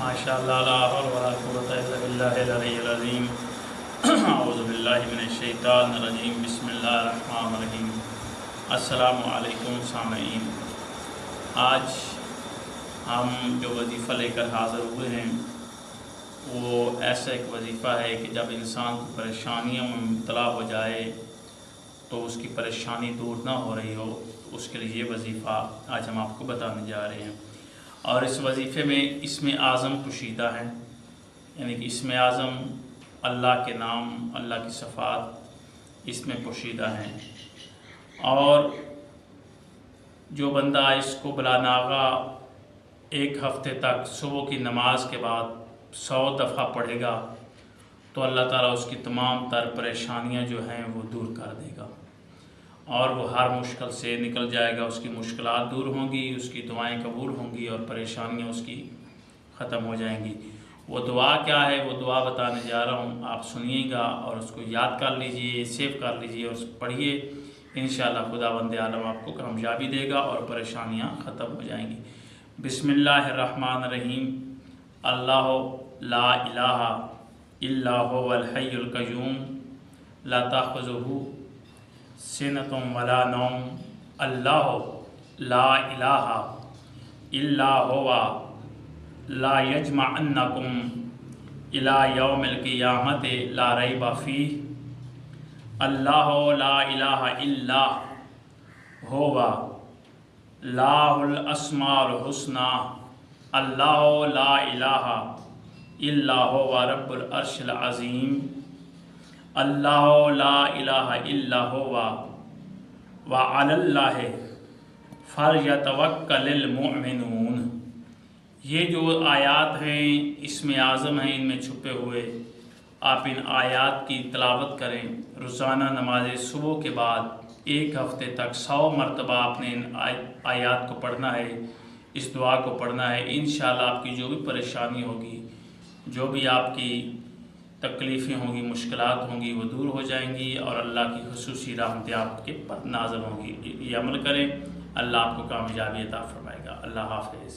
माशाअल्लाह ला हौल वला कुव्वता इल्ला बिल्लाहिल अलिय्यिल अज़ीम। अऊज़ु बिल्लाहि मिनश शैतानिर रजीम। बिस्मिल्लाहिर रहमानिर रहीम। अस्सलामु अलैकुम सामईन। आज हम जो वजीफ़ा लेकर हाज़िर हुए हैं वो ऐसा एक वजीफ़ा है कि जब इंसान परेशानियों में मुब्तला हो जाए तो उसकी परेशानी दूर ना हो रही हो, उसके लिए ये वजीफ़ा आज हम आपको बताने जा रहे हैं। और इस वजीफ़े में इसमें आज़म पोशीदा हैं, यानी कि इसमें आज़म अल्लाह के नाम, अल्लाह की सफ़ात इसमें पोशीदा हैं। और जो बंदा इसको बलानागा एक हफ़्ते तक सुबह की नमाज के बाद 100 दफ़ा पढ़ेगा तो अल्लाह ताला उसकी तमाम तर परेशानियां जो हैं वो दूर कर देगा और वो हर मुश्किल से निकल जाएगा। उसकी मुश्किलात दूर होंगी, उसकी दुआएं कबूल होंगी और परेशानियां उसकी ख़त्म हो जाएंगी। वो दुआ क्या है, वो दुआ बताने जा रहा हूँ, आप सुनिएगा और उसको याद कर लीजिए, सेव कर लीजिए और पढ़िए। इंशाअल्लाह खुदावंद आलम आपको कामयाबी देगा और परेशानियाँ ख़त्म हो जाएंगी। बिस्मिल्लाहिर्रहमानिर्रहीम। अल्लाह ला इलाहा इल्ला हुवल हय्युल क़य्यूम ला ताख़ुज़ुहु सिनतुम वला नौम। अल्लाह ला इलाहा इल्ला हुवा ला यजमअन्नकुम इला यौमिल क़ियामति ला रैब फ़ीह। अल्लाह ला इलाहा इल्ला हुवा लाहुल अस्माउल हुस्ना। अल्लाह ला इलाहा इल्ला हुवा रब्बुल अर्शिल अज़ीम। अल्लाह ला इलाहा इल्ला हुवा व अलल्लाहि फ़ल्यतवक्कलिल मुमिनून। ये जो आयात हैं इसमें आज़म हैं, इनमें छुपे हुए। आप इन आयात की तिलावत करें रोज़ाना नमाज सुबह के बाद एक हफ़्ते तक 100 मरतबा आपने इन आयात को पढ़ना है, इस दुआ को पढ़ना है। इंशाअल्लाह आपकी जो भी परेशानी होगी, जो भी आपकी तकलीफ़ें होंगी, मुश्किलात होंगी, वो दूर हो जाएंगी और अल्लाह की खुसूसी रहमतें आपके पर नाज़िल होंगी। ये अमल करें, अल्लाह आपको कामयाबी अता फरमाएगा। अल्लाह हाफ़िज़।